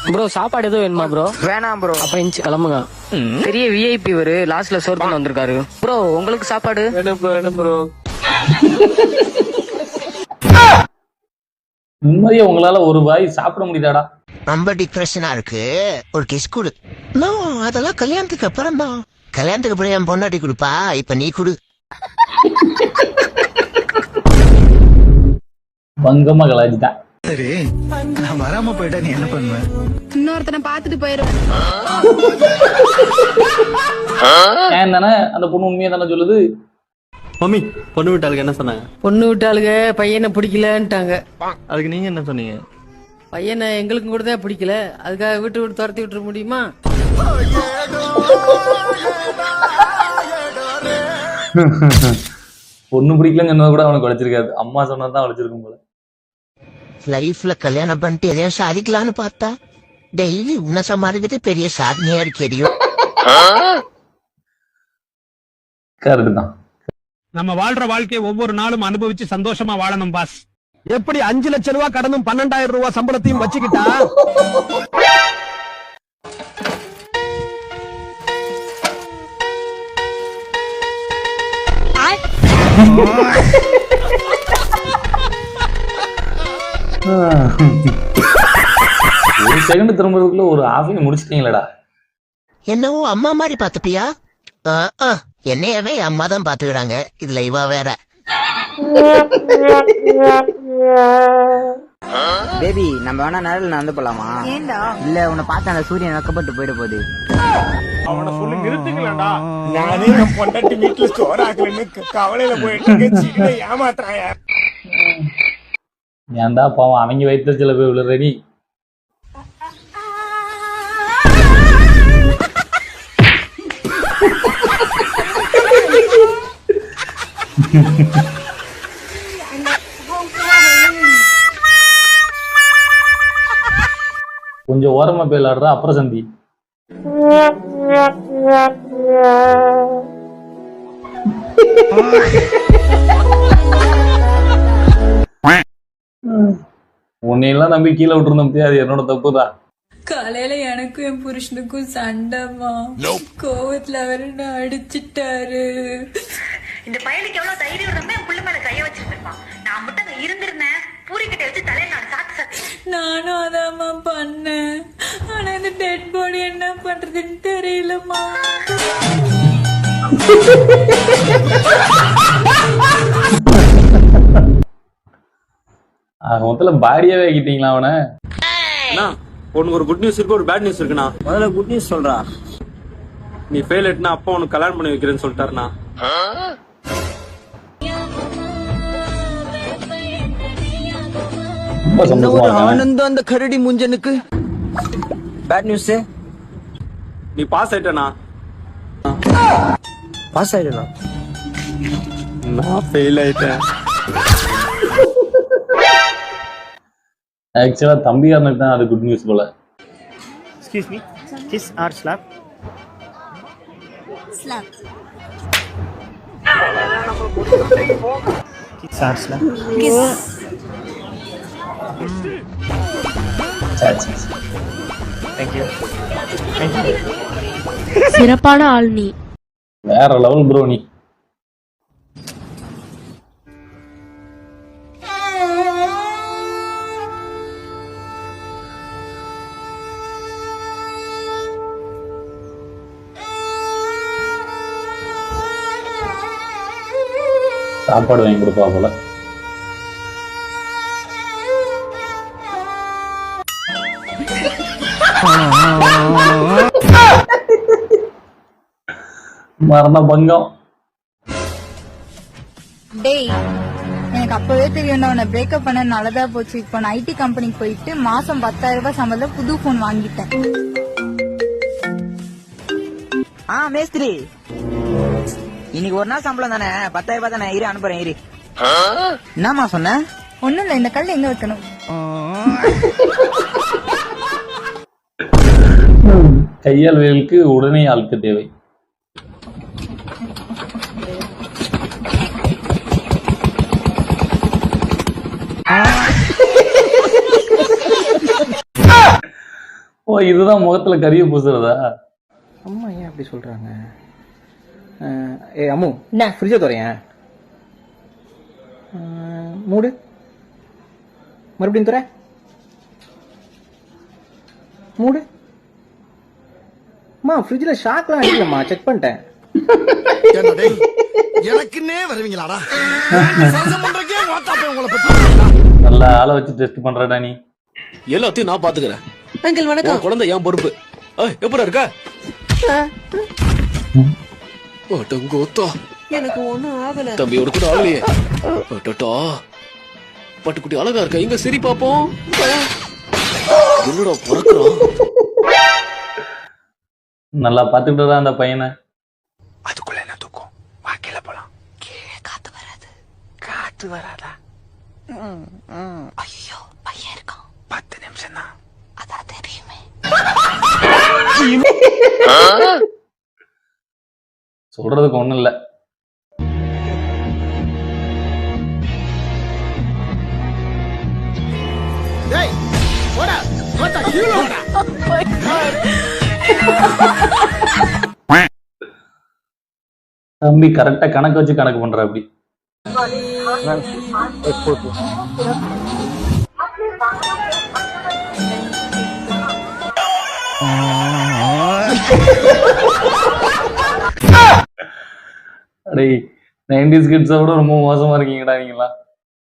Bro சாப்பாடு எதுவும் வேணுமா ப்ரோ? வேணாம் ப்ரோ. அப்ப இன்ச்சு கிளம்புங்க. பெரிய விஐபி ஒரு லாஸ்ட்ல சோர் பண்ண வந்திருக்காரு ப்ரோ. உங்களுக்கு சாப்பாடு வேணும் ப்ரோ. நிம்மதியா உங்களால ஒரு வாய் சாப்பிட முடியுதாடா? ரொம்ப டிப்ரெஷனா இருக்கு, ஒரு கிஸ் கொடு. அதெல்லாம் கல்யாணத்துக்கு அப்புறம் தான். கல்யாணத்துக்கு அப்புறம் என் பொண்டாட்டி கொடுப்பா, இப்ப நீ கொடு. பங்கமா கலாச்சிட்டா. சரி, நான் வராம போயிட்டா நீ என்ன பண்ணுவ? இன்னொருத்தனை பாத்துட்டு போயிருவேன். ஏன் தானே அந்த பொண்ணு உண்மையா தானே சொல்லுது. மம்மி, பொண்ணு விட்டாளுக்கு என்ன சொன்னாங்க? பொண்ணு விட்டாளுங்க பையனை பிடிக்கலன்ட்டாங்க. அதுக்கு நீங்க என்ன சொன்னீங்க? பையனை எங்களுக்கும் கூட தான் பிடிக்கல, அதுக்காக வீட்டு விட்டு துரத்தி விட்டுற முடியுமா? பொண்ணு பிடிக்கலன்னு சொன்னது கூட அவனுக்கு வளைச்சிருக்காது, அம்மா சொன்னதான் வளைச்சிருக்கும் போல. லைஃப்ல கல்யாணம் பண்ணிட்டு எதையும் சாதிக்கலான்னு பார்த்தா டெய்லி உன்ன சமாளிக்கிறது பெரிய சாதனையா தெரியும். கரெக்ட் தான். நம்ம வாழ்ற வாழ்க்கையை ஒவ்வொரு நாளும் அனுபவிச்சு சந்தோஷமா வாழணும் பாஸ். எப்படி 5 லட்சம் ரூபாய் கடனும் 12,000 ரூபாய் சம்பளத்தையும் வச்சுக்கிட்டா ஒரு செகண்ட் திரும்புறதுக்குள்ள ஒரு ஆசையை முடிச்சிட்டீங்களடா. என்னவோ அம்மா மாதிரி பாத்துப்பியா? என்னையவே அம்மா தான் பாத்துக்கிறாங்க, இதுல இவ வேற. பேபி நம்ம வேணா நேரில் நடந்து போலாமா? இல்ல உன்னை பார்த்து அந்த சூரியன் வெக்கப்பட்டு போயிட போகுது. அவனை சொல்லி நிறுத்துங்களா? நானே என் பொண்டாட்டி வீட்டுல ஸ்டோர் ஆகலன்னு கவலையில போயிட்டு ஏமாத்துறாங்க. ஏன்டா பாவம், அவங்க வைத்த சில பேர் ரெடி. கொஞ்சம் ஓரமா போய் விளையாடுறா, அப்புறம் சந்தி. உன்னையெல்லாம் நம்பி கீழே விட்டுருந்தோம், அது என்னோட தப்புதான். காலையில எனக்கும் என் புருஷனுக்கும் சண்டைமா, கோவத்துல அவரு அடிச்சிட்டாரு. இந்த பையனுக்கு எவ்வளவு தைரியம் இருந்தா என் புள்ள மேல கைய வச்சிருப்பான். நான் மட்டும் அங்க இருந்திருந்தேன், பூரிக்கிட்ட வச்சு தலையில நான் சாத்து. நானும் அதாம்மா பண்ணேன். ஆனா இந்த டெட் பாடி என்ன பண்றதுன்னு தெரியலம்மா. மொத்தல பாடியாவே ஆகிட்டீங்களா அவனை? உனக்கு ஒரு குட் நியூஸ் இருக்கு, ஒரு பேட் நியூஸ் இருக்குண்ணா. முதல்ல குட் நியூஸ் சொல்றா. நீ ஃபெயில் ஆயிட்டுனா அப்பா உனக்கு கல்யாணம் பண்ணி வைக்கிறேன்னு சொல்லிட்டாருண்ணா. ஆனந்தம் அந்த கரடி முஞ்சனுக்கு. பேட் நியூஸ், நீ பாஸ் ஆயிட்டனா? பாஸ் ஆயிடலாம். நான் ஃபெயில் ஆயிட்டேன். ஆக்சுவலா தம்பிகாரனுக்கு தான் அது குட் நியூஸ் போல. Excuse me, kiss R slab? Slab. Kiss R slab? Kiss. Thank you. சிறப்பான ஆள் நீ. வேற லெவல் ப்ரோ நீ. சாப்பாடு வாங்கி கொடுப்பா போல. மரண பங்கம். டேய், எனக்கு அப்பவே தெரியும் உன்னை பிரேக்கப் பண்ண நல்லதா போச்சு. இப்போ நான் ஐடி கம்பெனிக்கு போயிட்டு மாசம் 10,000 ரூபாய் சம்பளம் புது போன் வாங்கிட்டேன். மேஸ்திரி, இன்னைக்கு ஒரு நாள் சம்பளம் தானே, 10,000 ரூபாய் தானே, இரு அனுப்புறேன் இரு. என்னம்மா சொன்ன? ஒண்ணும் இல்ல, இந்த கல் எங்க வைக்கணும்? கையால் வேலுக்கு உடனே ஆளுக்கு தேவை. ஓ இதுதான் முகத்துல கரிய பூசுறதா? அம்மா ஏன் அப்படி சொல்றாங்க? ஏ அம்மு என்ன ஃப்ரிட்ஜை துறையன் மூடு மறுபடியும் துறை மூடு. அம்மா ஃப்ரிட்ஜில் ஷாக்லாம் அடிக்கலம்மா, செக் பண்ணிட்டேன். எனக்குன்னே வருவீங்களாடா? நல்ல ஆளை வச்சு டெஸ்ட் பண்றடா நீ. எல்லாத்தையும் நான் பாத்துக்கிறேன். அங்கிள் வணக்கம். குழந்தை ஏன் பொறுப்பு. எப்படி இருக்க? எனக்கு ஒண்ணும் ஆகல. தம்பி ஒரு கூட ஆகலையே. பட்டுக்குட்டி அழகா இருக்க, இங்க சரி பாப்போம். என்னடா பிறக்குறோம். நல்லா பாத்துக்கிட்டு அந்த பையனை. அதுக்குள்ள என்ன தூக்கம்? வா கீழே போலாம். கீழே காத்து வராது. காத்து வராதா? ஐயோ பையன் இருக்கான். 10 நிமிஷம் தான். அதான் தெரியுமே. சொல்றதுக்கு ஒண்ணும் இல்ல. டேய் போடா போடா கீழே போடா. தம்பி கரெக்டா கணக்கு வச்சு கணக்கு பண்ற அப்படி. அடே 90s கிட்ஸை விட ரொம்ப மோசமா இருக்கீங்கடா நீங்களா.